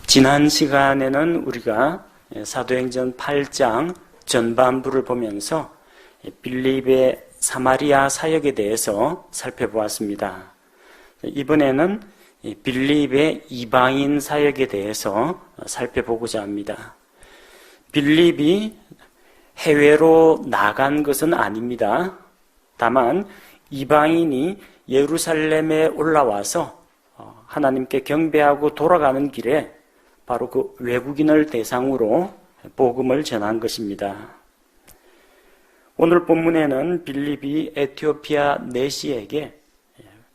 지난 시간에는 우리가 사도행전 8장 전반부를 보면서 빌립의 사마리아 사역에 대해서 살펴보았습니다. 이번에는 빌립의 이방인 사역에 대해서 살펴보고자 합니다. 빌립이 해외로 나간 것은 아닙니다. 다만 이방인이 예루살렘에 올라와서 하나님께 경배하고 돌아가는 길에 바로 그 외국인을 대상으로 복음을 전한 것입니다. 오늘 본문에는 빌립이 에티오피아 내시에게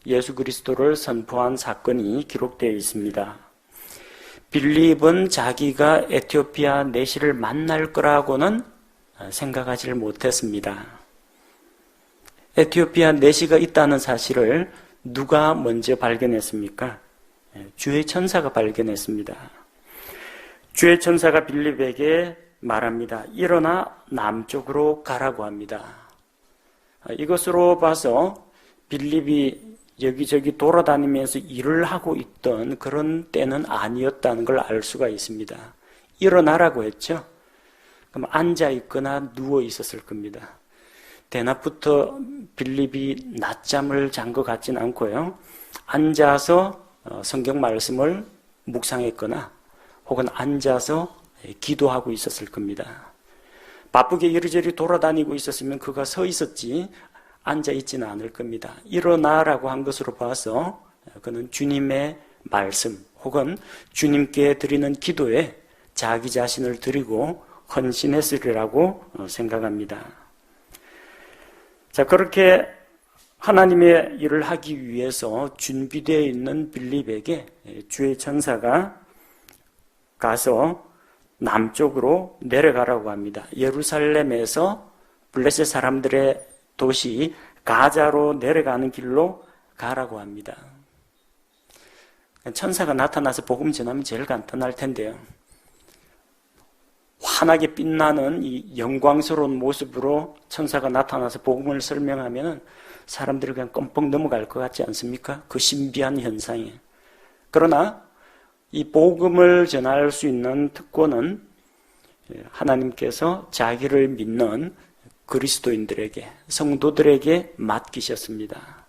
예수 그리스도를 선포한 사건이 기록되어 있습니다. 빌립은 자기가 에티오피아 내시를 만날 거라고는 생각하지 못했습니다. 에티오피아 내시가 있다는 사실을 누가 먼저 발견했습니까? 주의 천사가 발견했습니다. 주의 천사가 빌립에게 말합니다. 일어나 남쪽으로 가라고 합니다. 이것으로 봐서 빌립이 여기저기 돌아다니면서 일을 하고 있던 그런 때는 아니었다는 걸 알 수가 있습니다. 일어나라고 했죠. 그럼 앉아 있거나 누워 있었을 겁니다. 대낮부터 빌립이 낮잠을 잔 것 같진 않고요. 앉아서 성경 말씀을 묵상했거나 혹은 앉아서 기도하고 있었을 겁니다. 바쁘게 이리저리 돌아다니고 있었으면 그가 서 있었지 앉아 있지는 않을 겁니다. 일어나라고 한 것으로 봐서 그는 주님의 말씀 혹은 주님께 드리는 기도에 자기 자신을 드리고 헌신했으리라고 생각합니다. 자, 그렇게 하나님의 일을 하기 위해서 준비되어 있는 빌립에게 주의 천사가 가서 남쪽으로 내려가라고 합니다. 예루살렘에서 블레셋 사람들의 도시 가자로 내려가는 길로 가라고 합니다. 천사가 나타나서 복음 전하면 제일 간단할 텐데요. 환하게 빛나는 이 영광스러운 모습으로 천사가 나타나서 복음을 설명하면 사람들이 그냥 껌뻑 넘어갈 것 같지 않습니까? 그 신비한 현상에. 그러나 이 복음을 전할 수 있는 특권은 하나님께서 자기를 믿는 그리스도인들에게, 성도들에게 맡기셨습니다.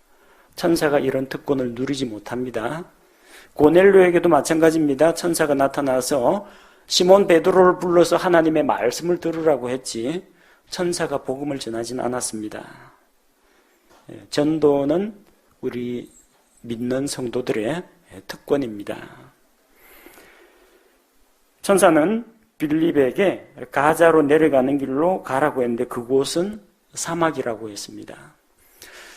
천사가 이런 특권을 누리지 못합니다. 고넬료에게도 마찬가지입니다. 천사가 나타나서 시몬 베드로를 불러서 하나님의 말씀을 들으라고 했지 천사가 복음을 전하진 않았습니다. 전도는 우리 믿는 성도들의 특권입니다. 천사는 빌립에게 가자로 내려가는 길로 가라고 했는데 그곳은 사막이라고 했습니다.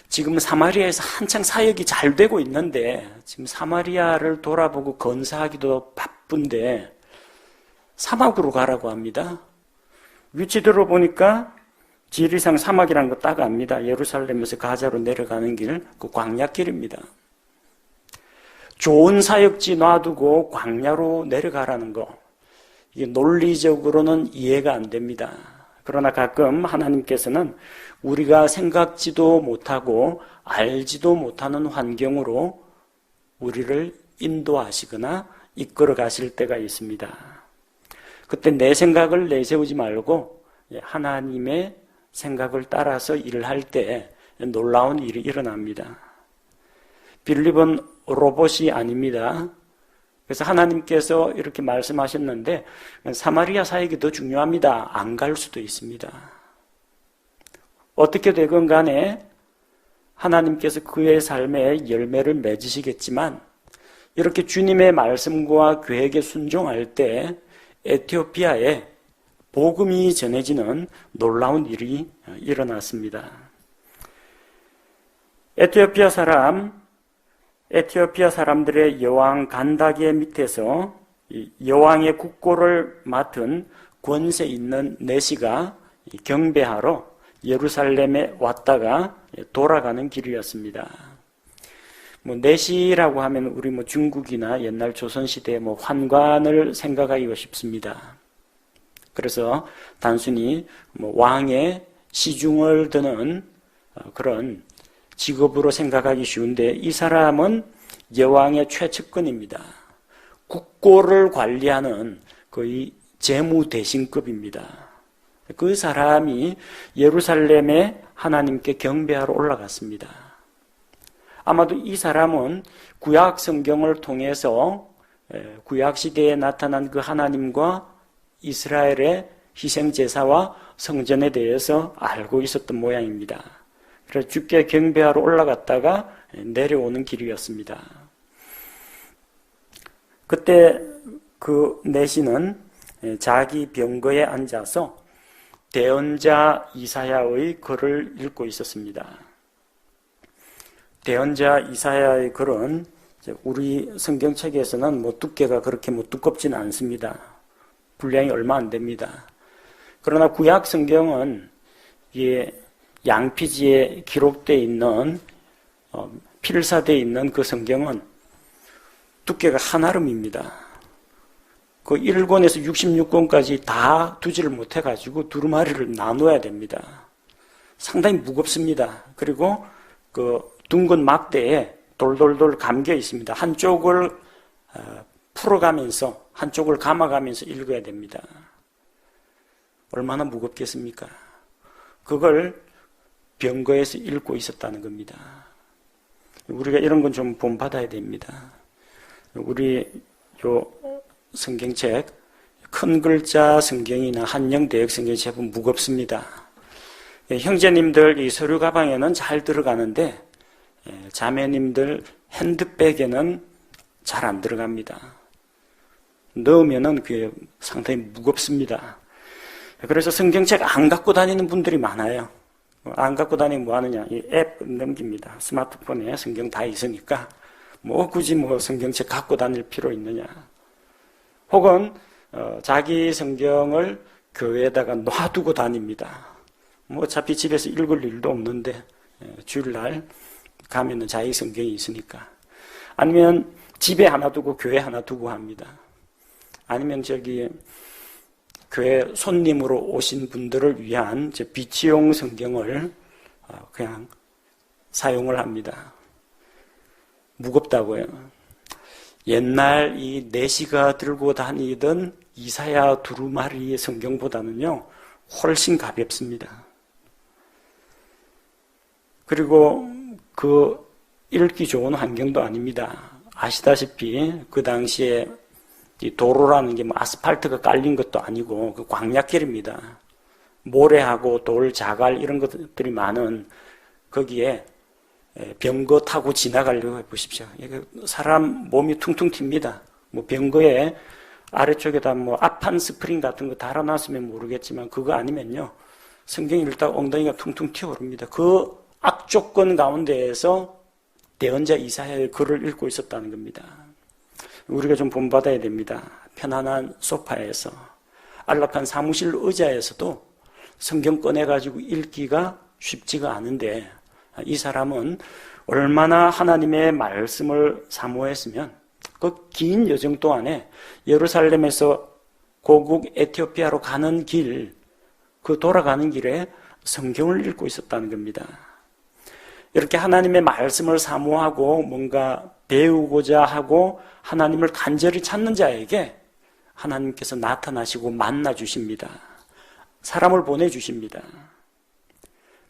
지금 사마리아에서 한창 사역이 잘 되고 있는데 지금 사마리아를 돌아보고 건사하기도 바쁜데 사막으로 가라고 합니다. 위치대로 보니까 지리상 사막이라는 거 딱 압니다. 예루살렘에서 가자로 내려가는 길, 그 광야길입니다. 좋은 사역지 놔두고 광야로 내려가라는 거, 이게 논리적으로는 이해가 안 됩니다. 그러나 가끔 하나님께서는 우리가 생각지도 못하고 알지도 못하는 환경으로 우리를 인도하시거나 이끌어 가실 때가 있습니다. 그때 내 생각을 내세우지 말고 하나님의 생각을 따라서 일을 할 때 놀라운 일이 일어납니다. 빌립은 로봇이 아닙니다. 그래서 하나님께서 이렇게 말씀하셨는데 사마리아 사역이 더 중요합니다. 안 갈 수도 있습니다. 어떻게 되건 간에 하나님께서 그의 삶에 열매를 맺으시겠지만 이렇게 주님의 말씀과 계획에 순종할 때 에티오피아에 복음이 전해지는 놀라운 일이 일어났습니다. 에티오피아 사람들의 여왕 간다게 밑에서 여왕의 국고를 맡은 권세 있는 내시가 경배하러 예루살렘에 왔다가 돌아가는 길이었습니다. 내시라고 하면 우리 중국이나 옛날 조선시대 환관을 생각하기가 쉽습니다. 그래서 단순히 왕의 시중을 드는 그런 직업으로 생각하기 쉬운데 이 사람은 여왕의 최측근입니다. 국고를 관리하는 거의 재무대신급입니다. 그 사람이 예루살렘에 하나님께 경배하러 올라갔습니다. 아마도 이 사람은 구약 성경을 통해서 구약 시대에 나타난 그 하나님과 이스라엘의 희생제사와 성전에 대해서 알고 있었던 모양입니다. 그래서 주께 경배하러 올라갔다가 내려오는 길이었습니다. 그때 그 내시는 자기 병거에 앉아서 대언자 이사야의 글을 읽고 있었습니다. 대언자 이사야의 글은 우리 성경책에서는 두께가 그렇게 두껍지는 않습니다. 분량이 얼마 안 됩니다. 그러나 구약 성경은 양피지에 기록되어 있는 필사되어 있는 그 성경은 두께가 한아름입니다. 그 1권에서 66권까지 다 두지를 못해가지고 두루마리를 나눠야 됩니다. 상당히 무겁습니다. 그리고 그 둥근 막대에 돌돌돌 감겨 있습니다. 한쪽을 풀어가면서 한쪽을 감아가면서 읽어야 됩니다. 얼마나 무겁겠습니까? 그걸 병거에서 읽고 있었다는 겁니다. 우리가 이런 건 좀 본받아야 됩니다. 우리 성경책 큰 글자 성경이나 한영 대역 성경책은 무겁습니다. 형제님들 이 서류 가방에는 잘 들어가는데 자매님들 핸드백에는 잘 안 들어갑니다. 넣으면은 그게 상당히 무겁습니다. 그래서 성경책 안 갖고 다니는 분들이 많아요. 안 갖고 다니면 뭐 하느냐? 이 앱 넘깁니다. 스마트폰에 성경 다 있으니까 굳이 성경책 갖고 다닐 필요 있느냐? 혹은 자기 성경을 교회에다가 놔두고 다닙니다. 어차피 집에서 읽을 일도 없는데 주일날 가면은 자기 성경이 있으니까. 아니면 집에 하나 두고 교회 하나 두고 합니다. 아니면 교회 손님으로 오신 분들을 위한 비치용 성경을 그냥 사용을 합니다. 무겁다고요. 옛날 이 내시가 들고 다니던 이사야 두루마리의 성경보다는요 훨씬 가볍습니다. 그리고 그 읽기 좋은 환경도 아닙니다. 아시다시피 그 당시에 이 도로라는 게 아스팔트가 깔린 것도 아니고 그 광야길입니다. 모래하고 돌, 자갈 이런 것들이 많은 거기에 병거 타고 지나가려고 해보십시오. 사람 몸이 퉁퉁 튑니다. 병거에 아래쪽에다 앞판 스프링 같은 거 달아놨으면 모르겠지만 그거 아니면요 성경 읽다가 엉덩이가 퉁퉁 튀어오릅니다. 그 악조건 가운데에서 대언자 이사야의 글을 읽고 있었다는 겁니다. 우리가 좀 본받아야 됩니다. 편안한 소파에서, 안락한 사무실 의자에서도 성경 꺼내가지고 읽기가 쉽지가 않은데 이 사람은 얼마나 하나님의 말씀을 사모했으면 그 긴 여정 동안에 예루살렘에서 고국 에티오피아로 가는 길, 그 돌아가는 길에 성경을 읽고 있었다는 겁니다. 이렇게 하나님의 말씀을 사모하고 뭔가 배우고자 하고 하나님을 간절히 찾는 자에게 하나님께서 나타나시고 만나 주십니다. 사람을 보내주십니다.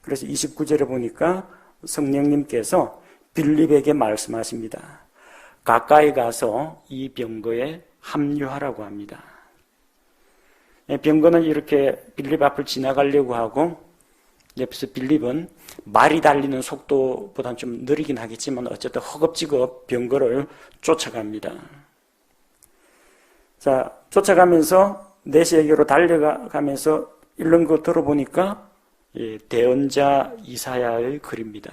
그래서 29절에 보니까 성령님께서 빌립에게 말씀하십니다. 가까이 가서 이 병거에 합류하라고 합니다. 병거는 이렇게 빌립 앞을 지나가려고 하고 옆에서 빌립은 말이 달리는 속도보다는 좀 느리긴 하겠지만 어쨌든 허겁지겁 병거를 쫓아갑니다. 자, 쫓아가면서 내시에게로 달려가면서 읽는 거 들어보니까 대언자 이사야의 글입니다.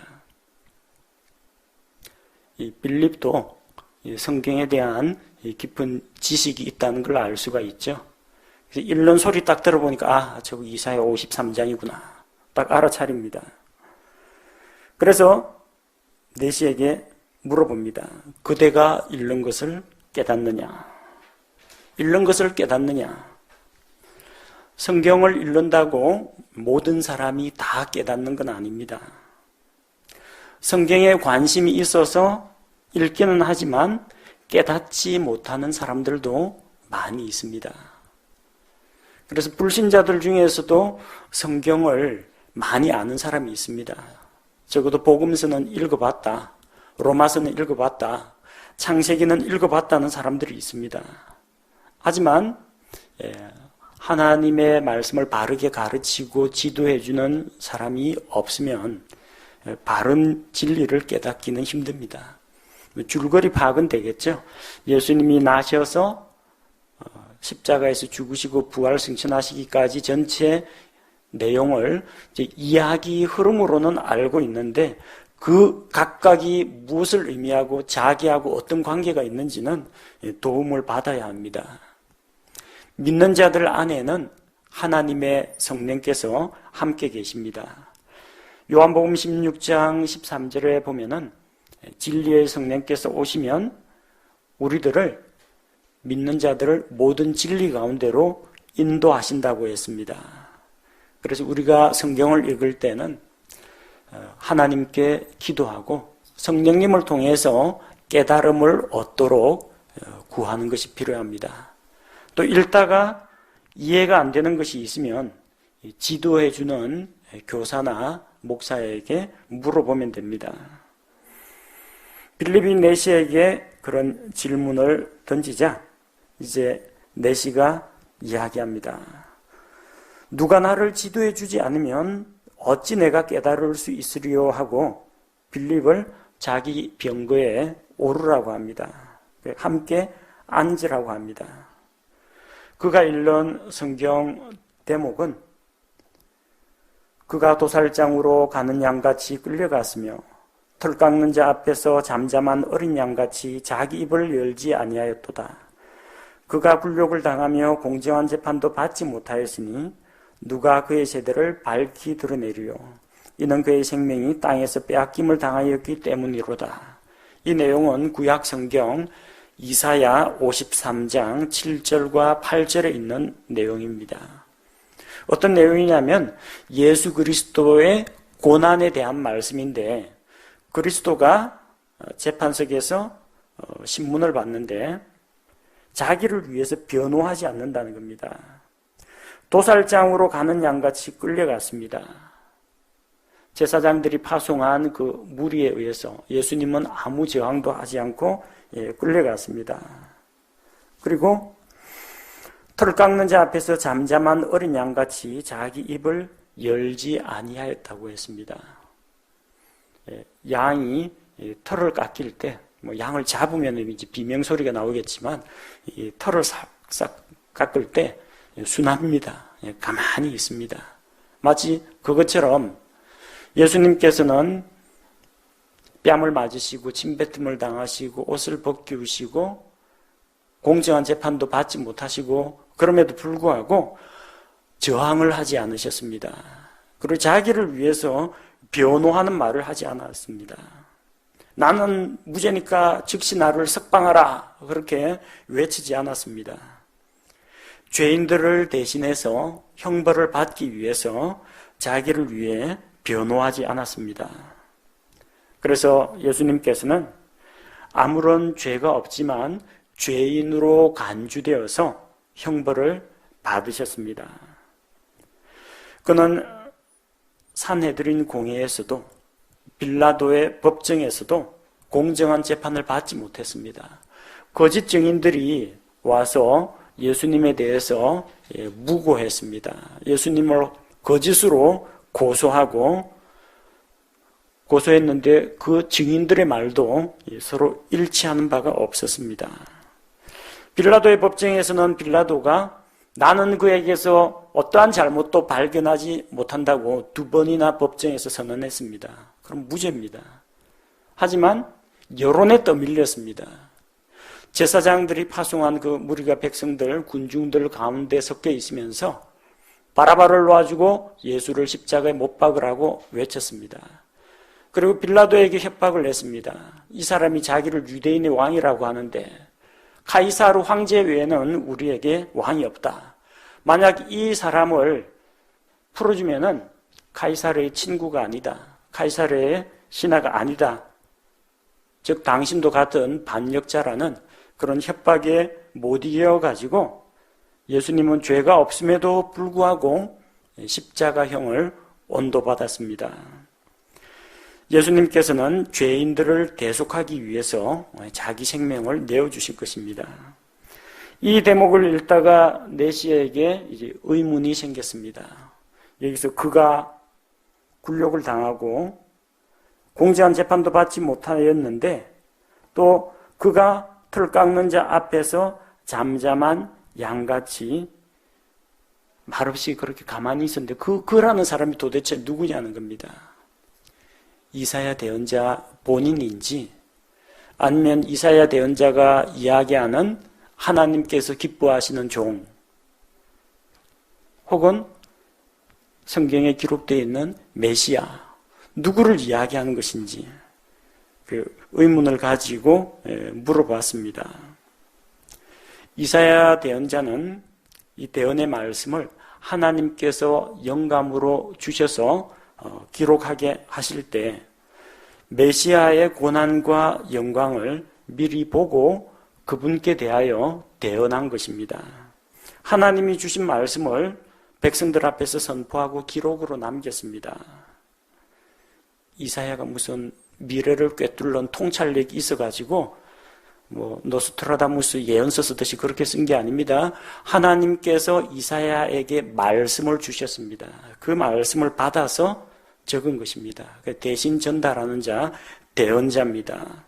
이 빌립도 성경에 대한 깊은 지식이 있다는 걸 알 수가 있죠. 그래서 읽는 소리 딱 들어보니까 저거 이사야 53장이구나. 딱 알아차립니다. 그래서 내시에게 물어봅니다. 그대가 읽는 것을 깨닫느냐? 읽는 것을 깨닫느냐? 성경을 읽는다고 모든 사람이 다 깨닫는 건 아닙니다. 성경에 관심이 있어서 읽기는 하지만 깨닫지 못하는 사람들도 많이 있습니다. 그래서 불신자들 중에서도 성경을 많이 아는 사람이 있습니다. 적어도 복음서는 읽어봤다, 로마서는 읽어봤다, 창세기는 읽어봤다는 사람들이 있습니다. 하지만 하나님의 말씀을 바르게 가르치고 지도해주는 사람이 없으면 바른 진리를 깨닫기는 힘듭니다. 줄거리 파악은 되겠죠. 예수님이 나셔서 십자가에서 죽으시고 부활 승천하시기까지 전체 내용을 이야기 흐름으로는 알고 있는데 그 각각이 무엇을 의미하고 자기하고 어떤 관계가 있는지는 도움을 받아야 합니다. 믿는 자들 안에는 하나님의 성령께서 함께 계십니다. 요한복음 16장 13절에 보면은 진리의 성령께서 오시면 우리들을, 믿는 자들을 모든 진리 가운데로 인도하신다고 했습니다. 그래서 우리가 성경을 읽을 때는 하나님께 기도하고 성령님을 통해서 깨달음을 얻도록 구하는 것이 필요합니다. 또 읽다가 이해가 안 되는 것이 있으면 지도해주는 교사나 목사에게 물어보면 됩니다. 빌립이 내시에게 그런 질문을 던지자 이제 내시가 이야기합니다. 누가 나를 지도해 주지 않으면 어찌 내가 깨달을 수 있으리요 하고 빌립을 자기 병거에 오르라고 합니다. 함께 앉으라고 합니다. 그가 읽는 성경 대목은 그가 도살장으로 가는 양같이 끌려갔으며 털 깎는 자 앞에서 잠잠한 어린 양같이 자기 입을 열지 아니하였도다. 그가 굴욕을 당하며 공정한 재판도 받지 못하였으니 누가 그의 세대를 밝히 드러내리요. 이는 그의 생명이 땅에서 빼앗김을 당하였기 때문이로다. 이 내용은 구약 성경 이사야 53장 7절과 8절에 있는 내용입니다. 어떤 내용이냐면 예수 그리스도의 고난에 대한 말씀인데, 그리스도가 재판석에서 신문을 받는데 자기를 위해서 변호하지 않는다는 겁니다. 도살장으로 가는 양같이 끌려갔습니다. 제사장들이 파송한 그 무리에 의해서 예수님은 아무 저항도 하지 않고 끌려갔습니다. 그리고 털 깎는 자 앞에서 잠잠한 어린 양같이 자기 입을 열지 아니하였다고 했습니다. 양이 털을 깎일 때, 양을 잡으면 이제 비명소리가 나오겠지만, 이 털을 싹싹 깎을 때 순합니다. 가만히 있습니다. 마치 그것처럼 예수님께서는 뺨을 맞으시고 침뱉음을 당하시고 옷을 벗기우시고 공정한 재판도 받지 못하시고 그럼에도 불구하고 저항을 하지 않으셨습니다. 그리고 자기를 위해서 변호하는 말을 하지 않았습니다. 나는 무죄니까 즉시 나를 석방하라, 그렇게 외치지 않았습니다. 죄인들을 대신해서 형벌을 받기 위해서 자기를 위해 변호하지 않았습니다. 그래서 예수님께서는 아무런 죄가 없지만 죄인으로 간주되어서 형벌을 받으셨습니다. 그는 산헤드린 공회에서도 빌라도의 법정에서도 공정한 재판을 받지 못했습니다. 거짓 증인들이 와서 예수님에 대해서 무고했습니다. 예수님을 거짓으로 고소했는데 그 증인들의 말도 서로 일치하는 바가 없었습니다. 빌라도의 법정에서는 빌라도가 나는 그에게서 어떠한 잘못도 발견하지 못한다고 2번이나 법정에서 선언했습니다. 그럼 무죄입니다. 하지만 여론에 떠밀렸습니다. 제사장들이 파송한 그 무리가 백성들, 군중들 가운데 섞여 있으면서 바라바를 놓아주고 예수를 십자가에 못 박으라고 외쳤습니다. 그리고 빌라도에게 협박을 냈습니다. 이 사람이 자기를 유대인의 왕이라고 하는데 카이사르 황제 외에는 우리에게 왕이 없다. 만약 이 사람을 풀어주면은 카이사르의 친구가 아니다. 카이사르의 신하가 아니다. 즉 당신도 같은 반역자라는 그런 협박에 못 이겨가지고 예수님은 죄가 없음에도 불구하고 십자가형을 온도받았습니다. 예수님께서는 죄인들을 대속하기 위해서 자기 생명을 내어주실 것입니다. 이 대목을 읽다가 내시에게 이제 의문이 생겼습니다. 여기서 그가 굴욕을 당하고 공정한 재판도 받지 못하였는데 또 그가 틀 깎는 자 앞에서 잠잠한 양같이 말없이 그렇게 가만히 있었는데 그라는 사람이 도대체 누구냐는 겁니다. 이사야 대언자 본인인지 아니면 이사야 대언자가 이야기하는 하나님께서 기뻐하시는 종 혹은 성경에 기록되어 있는 메시아 누구를 이야기하는 것인지 그 의문을 가지고 물어봤습니다. 이사야 대언자는 이 대언의 말씀을 하나님께서 영감으로 주셔서 기록하게 하실 때 메시아의 고난과 영광을 미리 보고 그분께 대하여 대언한 것입니다. 하나님이 주신 말씀을 백성들 앞에서 선포하고 기록으로 남겼습니다. 이사야가 무슨 미래를 꿰뚫는 통찰력이 있어가지고 노스트라다무스 예언서 쓰듯이 그렇게 쓴 게 아닙니다. 하나님께서 이사야에게 말씀을 주셨습니다. 그 말씀을 받아서 적은 것입니다. 대신 전달하는 자, 대언자입니다.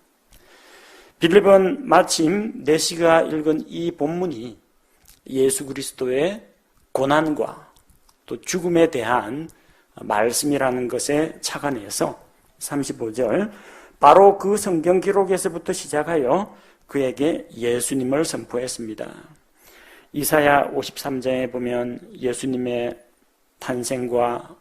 빌립은 마침 내시가 읽은 이 본문이 예수 그리스도의 고난과 또 죽음에 대한 말씀이라는 것에 착안해서 35절 바로 그 성경 기록에서부터 시작하여 그에게 예수님을 선포했습니다. 이사야 53장에 보면 예수님의 탄생과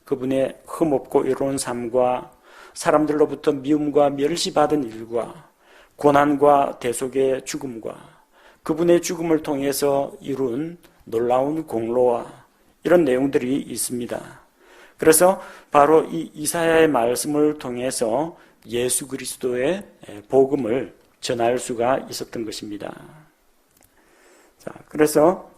그분의 흠없고 이로운 삶과 사람들로부터 미움과 멸시받은 일과 고난과 대속의 죽음과 그분의 죽음을 통해서 이룬 놀라운 공로와 이런 내용들이 있습니다. 그래서 바로 이 이사야의 말씀을 통해서 예수 그리스도의 복음을 전할 수가 있었던 것입니다. 자, 그래서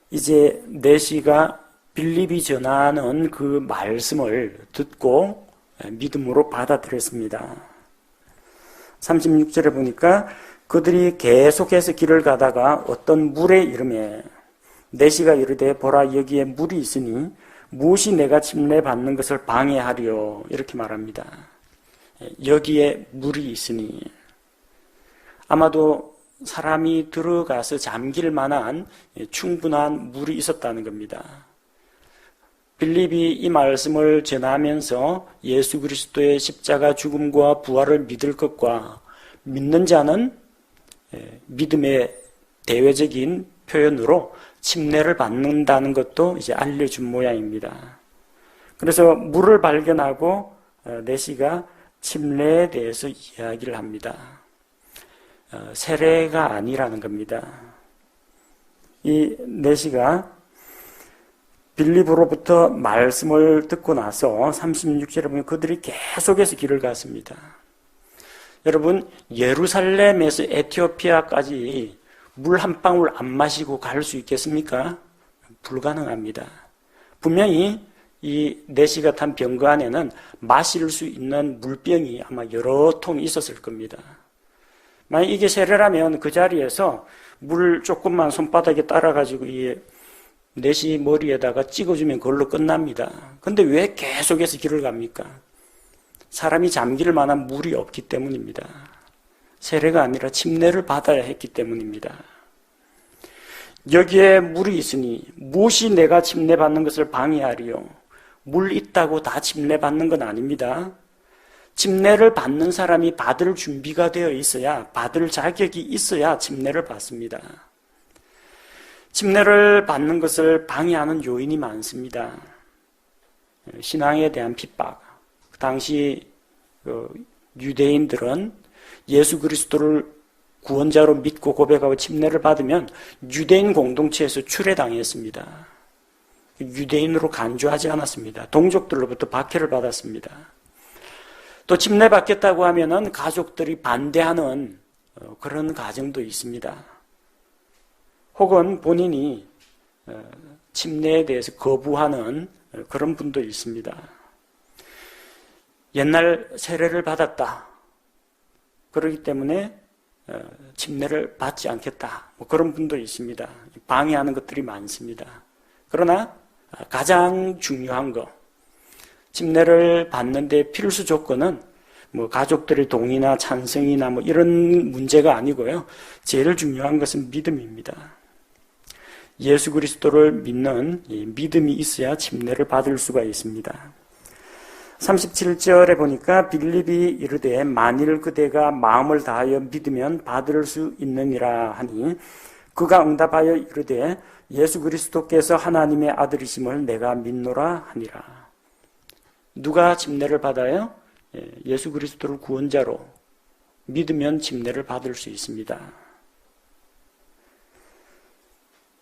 이제 내시가 빌립이 전하는 그 말씀을 듣고 믿음으로 받아들였습니다. 36절에 보니까 그들이 계속해서 길을 가다가 어떤 물에 이르매 내시가 이르되 보라 여기에 물이 있으니 무엇이 내가 침례받는 것을 방해하리요 이렇게 말합니다. 여기에 물이 있으니 아마도 사람이 들어가서 잠길 만한 충분한 물이 있었다는 겁니다. 빌립이 이 말씀을 전하면서 예수 그리스도의 십자가 죽음과 부활을 믿을 것과 믿는 자는 믿음의 대외적인 표현으로 침례를 받는다는 것도 이제 알려준 모양입니다. 그래서 물을 발견하고 내시가 침례에 대해서 이야기를 합니다. 세례가 아니라는 겁니다. 이 내시가 빌립으로부터 말씀을 듣고 나서 36절에 보면 그들이 계속해서 길을 갔습니다. 여러분 예루살렘에서 에티오피아까지 물 한 방울 안 마시고 갈 수 있겠습니까? 불가능합니다. 분명히 이 내시가 탄 병거 안에는 마실 수 있는 물병이 아마 여러 통 있었을 겁니다. 만약 이게 세례라면 그 자리에서 물 조금만 손바닥에 따라가지고 이 내시 머리에다가 찍어주면 그걸로 끝납니다. 근데 왜 계속해서 길을 갑니까? 사람이 잠길 만한 물이 없기 때문입니다. 세례가 아니라 침례를 받아야 했기 때문입니다. 여기에 물이 있으니 무엇이 내가 침례받는 것을 방해하리요? 물 있다고 다 침례받는 건 아닙니다. 침례를 받는 사람이 받을 준비가 되어 있어야, 받을 자격이 있어야 침례를 받습니다. 침례를 받는 것을 방해하는 요인이 많습니다. 신앙에 대한 핍박. 당시 유대인들은 예수 그리스도를 구원자로 믿고 고백하고 침례를 받으면 유대인 공동체에서 출애당했습니다. 유대인으로 간주하지 않았습니다. 동족들로부터 박해를 받았습니다. 또 침례 받겠다고 하면은 가족들이 반대하는 그런 가정도 있습니다. 혹은 본인이 침례에 대해서 거부하는 그런 분도 있습니다. 옛날 세례를 받았다. 그렇기 때문에 침례를 받지 않겠다. 그런 분도 있습니다. 방해하는 것들이 많습니다. 그러나 가장 중요한 거, 침례를 받는데 필수 조건은 가족들의 동의나 찬성이나 이런 문제가 아니고요. 제일 중요한 것은 믿음입니다. 예수 그리스도를 믿는 믿음이 있어야 침례를 받을 수가 있습니다. 37절에 보니까 빌립이 이르되 만일 그대가 마음을 다하여 믿으면 받을 수 있느니라 하니 그가 응답하여 이르되 예수 그리스도께서 하나님의 아들이심을 내가 믿노라 하니라. 누가 침례를 받아요? 예수 그리스도를 구원자로 믿으면 침례를 받을 수 있습니다.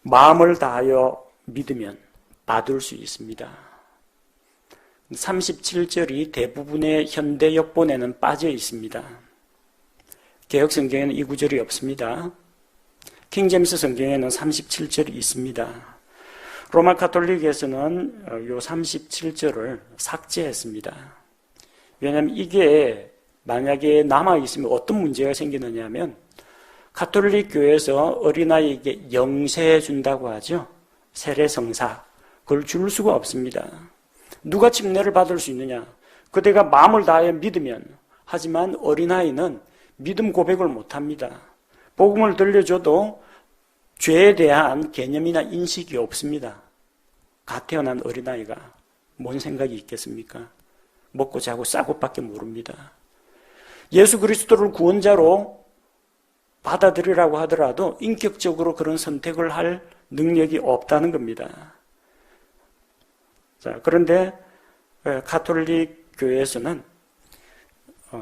마음을 다하여 믿으면 받을 수 있습니다. 37절이 대부분의 현대 역본에는 빠져 있습니다. 개역 성경에는 이 구절이 없습니다. 킹제임스 성경에는 37절이 있습니다. 로마 가톨릭에서는 요 37절을 삭제했습니다. 왜냐하면 이게 만약에 남아있으면 어떤 문제가 생기느냐 하면 가톨릭 교회에서 어린아이에게 영세 준다고 하죠. 세례성사. 그걸 줄 수가 없습니다. 누가 침례를 받을 수 있느냐? 그대가 마음을 다하여 믿으면. 하지만 어린아이는 믿음 고백을 못합니다. 복음을 들려줘도 죄에 대한 개념이나 인식이 없습니다. 갓 태어난 어린아이가 뭔 생각이 있겠습니까? 먹고 자고 싸고밖에 모릅니다. 예수 그리스도를 구원자로 받아들이라고 하더라도 인격적으로 그런 선택을 할 능력이 없다는 겁니다. 자, 그런데 가톨릭 교회에서는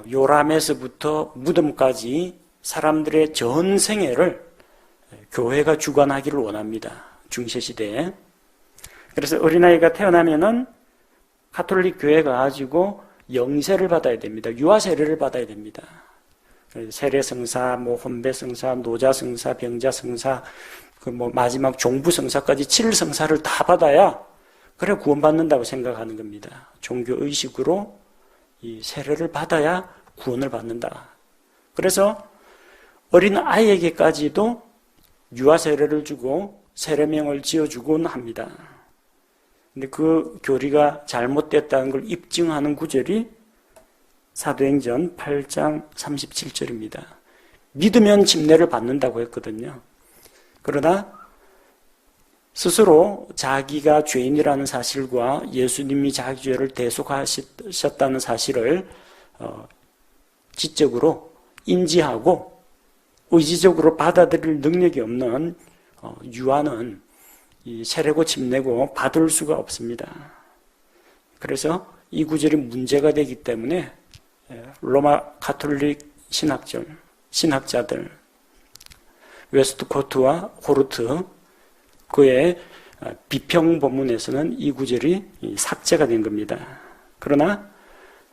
요람에서부터 무덤까지 사람들의 전 생애를 교회가 주관하기를 원합니다. 중세시대에. 그래서 어린아이가 태어나면은 가톨릭 교회가 가지고 영세를 받아야 됩니다. 유아 세례를 받아야 됩니다. 세례성사, 혼배성사, 노자성사, 병자성사, 마지막 종부성사까지 7성사를 다 받아야 그래 구원받는다고 생각하는 겁니다. 종교의식으로 이 세례를 받아야 구원을 받는다. 그래서 어린 아이에게까지도 유아 세례를 주고 세례명을 지어주곤 합니다. 근데 그 교리가 잘못됐다는 걸 입증하는 구절이 사도행전 8장 37절입니다. 믿으면 침례를 받는다고 했거든요. 그러나 스스로 자기가 죄인이라는 사실과 예수님이 자기 죄를 대속하셨다는 사실을 지적으로 인지하고 의지적으로 받아들일 능력이 없는 유아는 이 세례고 침례고 받을 수가 없습니다. 그래서 이 구절이 문제가 되기 때문에 로마 가톨릭 신학자들 웨스트코트와 호르트 그의 비평 본문에서는 이 구절이 삭제가 된 겁니다. 그러나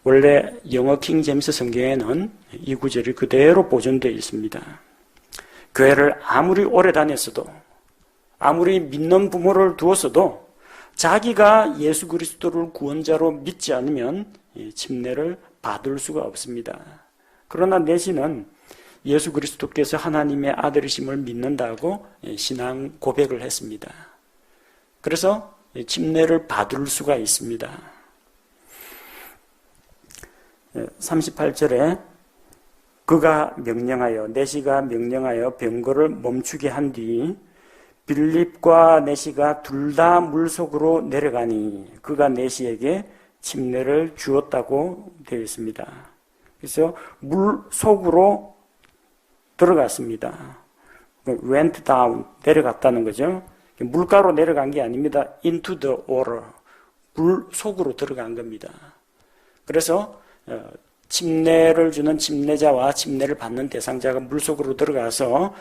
원래 영어 킹제임스 성경에는 이 구절이 그대로 보존되어 있습니다. 교회를 아무리 오래 다녔어도 아무리 믿는 부모를 두었어도 자기가 예수 그리스도를 구원자로 믿지 않으면 침례를 받을 수가 없습니다. 그러나 내시는 예수 그리스도께서 하나님의 아들이심을 믿는다고 신앙 고백을 했습니다. 그래서 침례를 받을 수가 있습니다. 38절에 그가 명령하여 내시가 명령하여 병거를 멈추게 한 뒤 빌립과 내시가 둘 다 물속으로 내려가니 그가 내시에게 침례를 주었다고 되어 있습니다. 그래서 물속으로 들어갔습니다. went down, 내려갔다는 거죠. 물가로 내려간 게 아닙니다. into the water, 물 속으로 들어간 겁니다. 그래서 침례를 주는 침례자와 침례를 받는 대상자가 물속으로 들어가서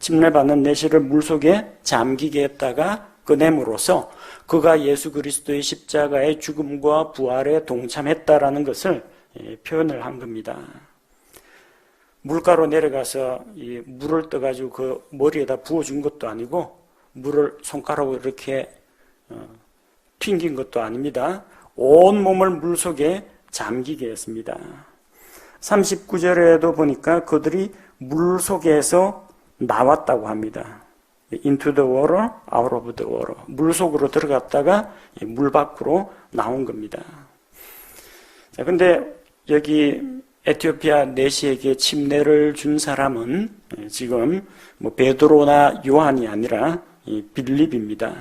침례받는 내시를 물속에 잠기게 했다가 꺼냄으로써 그가 예수 그리스도의 십자가의 죽음과 부활에 동참했다라는 것을 표현을 한 겁니다. 물가로 내려가서 이 물을 떠가지고 그 머리에다 부어준 것도 아니고 물을 손가락으로 이렇게 튕긴 것도 아닙니다. 온 몸을 물 속에 잠기게 했습니다. 39절에도 보니까 그들이 물 속에서 나왔다고 합니다. Into the water, out of the water. 물 속으로 들어갔다가 물 밖으로 나온 겁니다. 자, 근데 여기 에티오피아 내시에게 침례를 준 사람은 지금 뭐 베드로나 요한이 아니라 빌립입니다.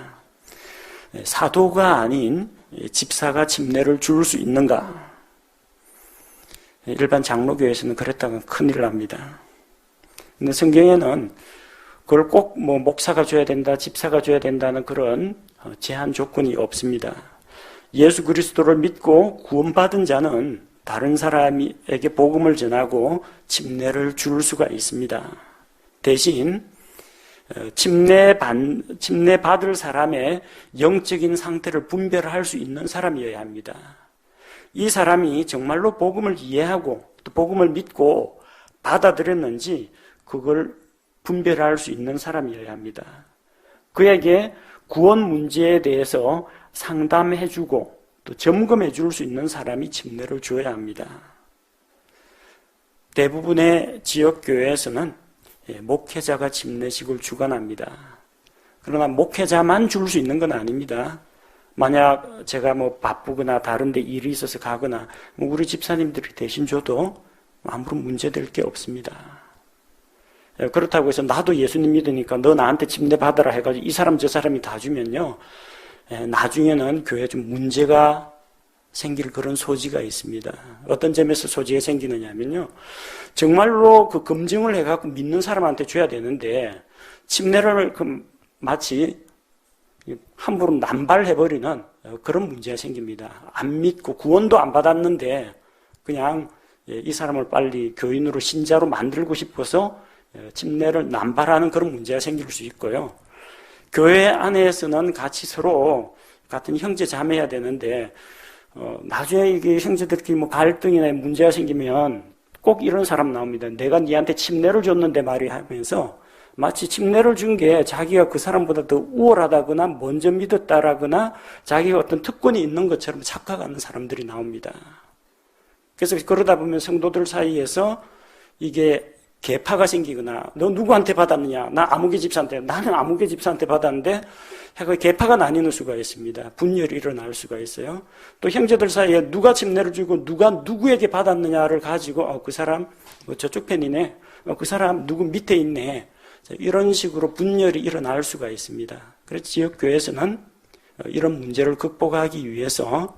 사도가 아닌 집사가 침례를 줄 수 있는가? 일반 장로교에서는 그랬다가 큰일 납니다. 근데 성경에는 그걸 꼭 뭐 목사가 줘야 된다, 집사가 줘야 된다는 그런 제한 조건이 없습니다. 예수 그리스도를 믿고 구원받은 자는 다른 사람에게 복음을 전하고 침례를 줄 수가 있습니다. 대신 침례 받을 사람의 영적인 상태를 분별할 수 있는 사람이어야 합니다. 이 사람이 정말로 복음을 이해하고 또 복음을 믿고 받아들였는지 그걸 분별할 수 있는 사람이어야 합니다. 그에게 구원 문제에 대해서 상담해주고 또 점검해 줄 수 있는 사람이 침례를 줘야 합니다. 대부분의 지역교회에서는 목회자가 침례식을 주관합니다. 그러나 목회자만 줄 수 있는 건 아닙니다. 만약 제가 뭐 바쁘거나 다른 데 일이 있어서 가거나 우리 집사님들이 대신 줘도 아무런 문제될 게 없습니다. 그렇다고 해서 나도 예수님 믿으니까 너 나한테 침례 받아라 해가지고 이 사람 저 사람이 다 주면요, 나중에는 교회에 좀 문제가 생길 그런 소지가 있습니다. 어떤 점에서 소지가 생기느냐면요, 정말로 그 검증을 해갖고 믿는 사람한테 줘야 되는데 침례를 마치 함부로 남발해버리는 그런 문제가 생깁니다. 안 믿고 구원도 안 받았는데 그냥 이 사람을 빨리 교인으로 신자로 만들고 싶어서 침례를 남발하는 그런 문제가 생길 수 있고요. 교회 안에서는 같이 서로 같은 형제 자매야 되는데 나중에 이게 형제들끼리 뭐 갈등이나 문제가 생기면 꼭 이런 사람 나옵니다. 내가 니한테 침례를 줬는데 말이 하면서 마치 침례를 준 게 자기가 그 사람보다 더 우월하다거나 먼저 믿었다라거나 자기가 어떤 특권이 있는 것처럼 착각하는 사람들이 나옵니다. 그래서 그러다 보면 성도들 사이에서 이게 계파가 생기거나 너 누구한테 받았느냐? 나 아무개 집사한테. 나는 아무개 집사한테 받았는데 해가 계파가 나뉘는 수가 있습니다. 분열이 일어날 수가 있어요. 또 형제들 사이에 누가 침례를 주고 누가 누구에게 받았느냐를 가지고 그 사람 저쪽 편이네. 그 사람 누구 밑에 있네. 이런 식으로 분열이 일어날 수가 있습니다. 그래서 지역교회에서는 이런 문제를 극복하기 위해서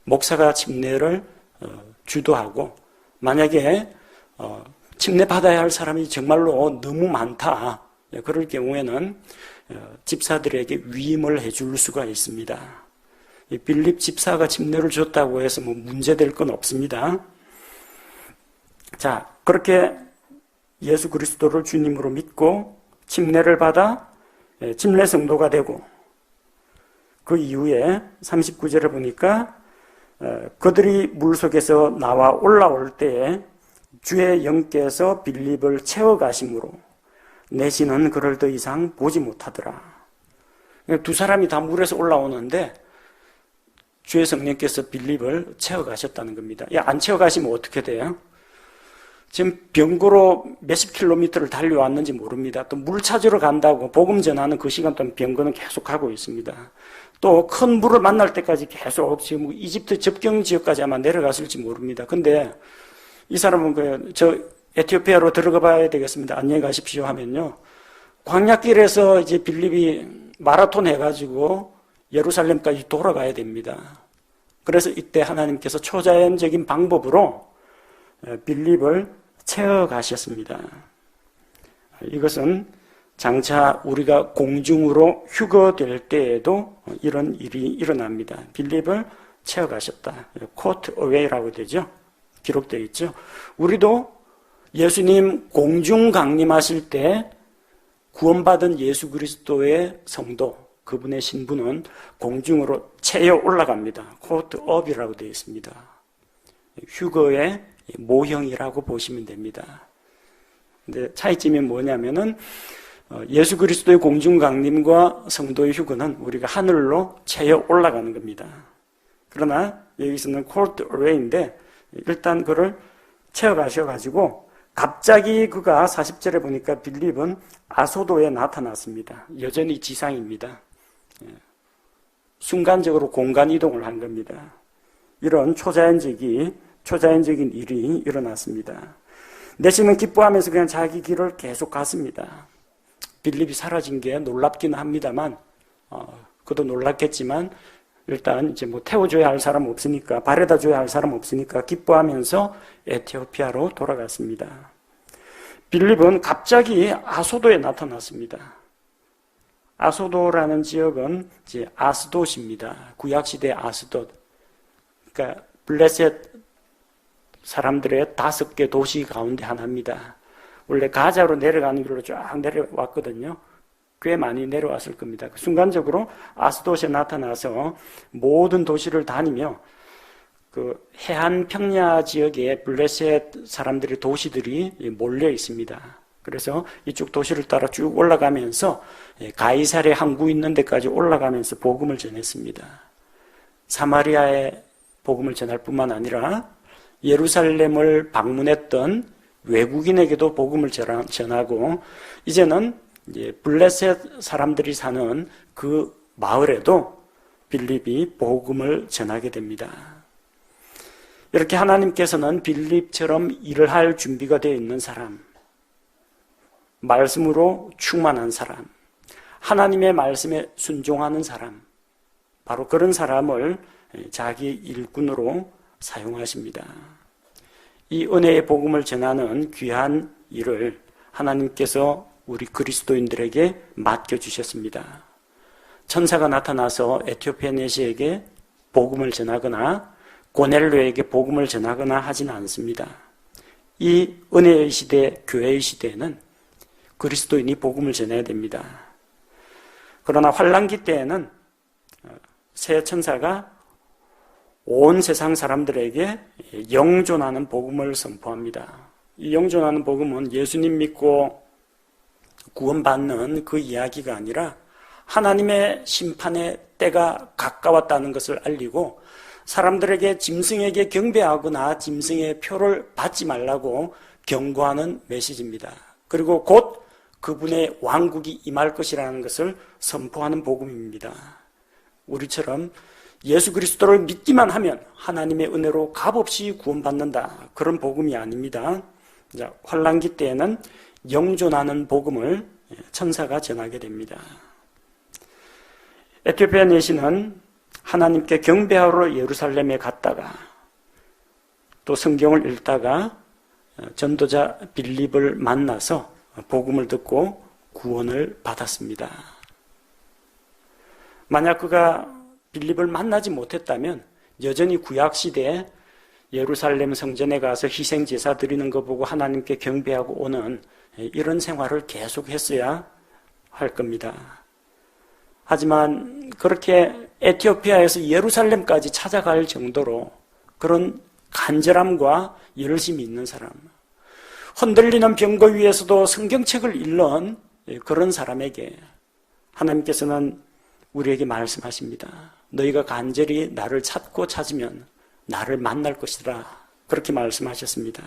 목사가 침례를 주도하고 만약에 침례 받아야 할 사람이 정말로 너무 많다. 그럴 경우에는 집사들에게 위임을 해줄 수가 있습니다. 빌립 집사가 침례를 줬다고 해서 뭐 문제될 건 없습니다. 자, 그렇게 예수 그리스도를 주님으로 믿고 침례를 받아 침례 성도가 되고 그 이후에 39절에 보니까 그들이 물속에서 나와 올라올 때에 주의 영께서 빌립을 채워가심으로 내시는 그를 더 이상 보지 못하더라. 두 사람이 다 물에서 올라오는데 주의 성령께서 빌립을 채워가셨다는 겁니다. 안 채워가시면 어떻게 돼요? 지금 병거로 몇십 킬로미터를 달려왔는지 모릅니다. 또 물 찾으러 간다고 복음 전하는 그 시간 동안 병거는 계속 가고 있습니다. 또 큰 물을 만날 때까지 계속 지금 이집트 접경 지역까지 아마 내려갔을지 모릅니다. 근데 이 사람은 저 에티오피아로 들어가 봐야 되겠습니다. 안녕히 가십시오 하면요. 광야길에서 이제 빌립이 마라톤 해가지고 예루살렘까지 돌아가야 됩니다. 그래서 이때 하나님께서 초자연적인 방법으로 빌립을 채워가셨습니다. 이것은 장차 우리가 공중으로 휴거될 때에도 이런 일이 일어납니다. 빌립을 채워가셨다. caught away라고 되죠. 기록되어 있죠. 우리도 예수님 공중 강림하실 때 구원받은 예수 그리스도의 성도, 그분의 신분은 공중으로 채워 올라갑니다. caught up이라고 되어 있습니다. 휴거의 모형이라고 보시면 됩니다. 근데 차이점이 뭐냐면은 예수 그리스도의 공중 강림과 성도의 휴거는 우리가 하늘로 채여 올라가는 겁니다. 그러나 여기서는 cold rain인데 일단 그를 채워 가셔가지고 갑자기 그가 40절에 보니까 빌립은 아소도에 나타났습니다. 여전히 지상입니다. 순간적으로 공간 이동을 한 겁니다. 이런 초자연적인 일이 일어났습니다. 내시는 기뻐하면서 그냥 자기 길을 계속 갔습니다. 빌립이 사라진 게 놀랍기는 합니다만, 그도 놀랐겠지만, 일단 이제 뭐 태워줘야 할 사람 없으니까, 바래다 줘야 할 사람 없으니까 기뻐하면서 에티오피아로 돌아갔습니다. 빌립은 갑자기 아소도에 나타났습니다. 아소도라는 지역은 이제 아스돗입니다. 구약시대 아스돗. 그러니까 블레셋 사람들의 5개 도시 가운데 하나입니다. 원래 가자로 내려가는 길로 쫙 내려왔거든요. 꽤 많이 내려왔을 겁니다. 순간적으로 아스돗에 나타나서 모든 도시를 다니며 그 해안 평야 지역에 블레셋 사람들의 도시들이 몰려 있습니다. 그래서 이쪽 도시를 따라 쭉 올라가면서 가이사랴 항구 있는 데까지 올라가면서 복음을 전했습니다. 사마리아에 복음을 전할 뿐만 아니라 예루살렘을 방문했던 외국인에게도 복음을 전하고 이제는 이제 블레셋 사람들이 사는 그 마을에도 빌립이 복음을 전하게 됩니다. 이렇게 하나님께서는 빌립처럼 일을 할 준비가 되어 있는 사람, 말씀으로 충만한 사람, 하나님의 말씀에 순종하는 사람, 바로 그런 사람을 자기 일꾼으로 사용하십니다. 이 은혜의 복음을 전하는 귀한 일을 하나님께서 우리 그리스도인들에게 맡겨주셨습니다. 천사가 나타나서 에티오피아 내시에게 복음을 전하거나 고넬료에게 복음을 전하거나 하지는 않습니다. 이 은혜의 시대, 교회의 시대에는 그리스도인이 복음을 전해야 됩니다. 그러나 환란기 때에는 새 천사가 온 세상 사람들에게 영존하는 복음을 선포합니다. 이 영존하는 복음은 예수님 믿고 구원받는 그 이야기가 아니라 하나님의 심판의 때가 가까웠다는 것을 알리고 사람들에게 짐승에게 경배하거나 짐승의 표를 받지 말라고 경고하는 메시지입니다. 그리고 곧 그분의 왕국이 임할 것이라는 것을 선포하는 복음입니다. 우리처럼 예수 그리스도를 믿기만 하면 하나님의 은혜로 값없이 구원받는다. 그런 복음이 아닙니다. 환란기 때에는 영존하는 복음을 천사가 전하게 됩니다. 에티오피아 내시는 하나님께 경배하러 예루살렘에 갔다가 또 성경을 읽다가 전도자 빌립을 만나서 복음을 듣고 구원을 받았습니다. 만약 그가 빌립을 만나지 못했다면 여전히 구약시대에 예루살렘 성전에 가서 희생제사 드리는 거 보고 하나님께 경배하고 오는 이런 생활을 계속했어야 할 겁니다. 하지만 그렇게 에티오피아에서 예루살렘까지 찾아갈 정도로 그런 간절함과 열심이 있는 사람, 흔들리는 병거 위에서도 성경책을 읽는 그런 사람에게 하나님께서는 우리에게 말씀하십니다. 너희가 간절히 나를 찾고 찾으면 나를 만날 것이라. 그렇게 말씀하셨습니다.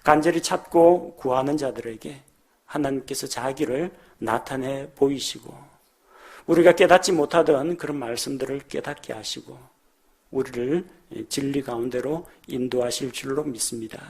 간절히 찾고 구하는 자들에게 하나님께서 자기를 나타내 보이시고 우리가 깨닫지 못하던 그런 말씀들을 깨닫게 하시고 우리를 진리 가운데로 인도하실 줄로 믿습니다.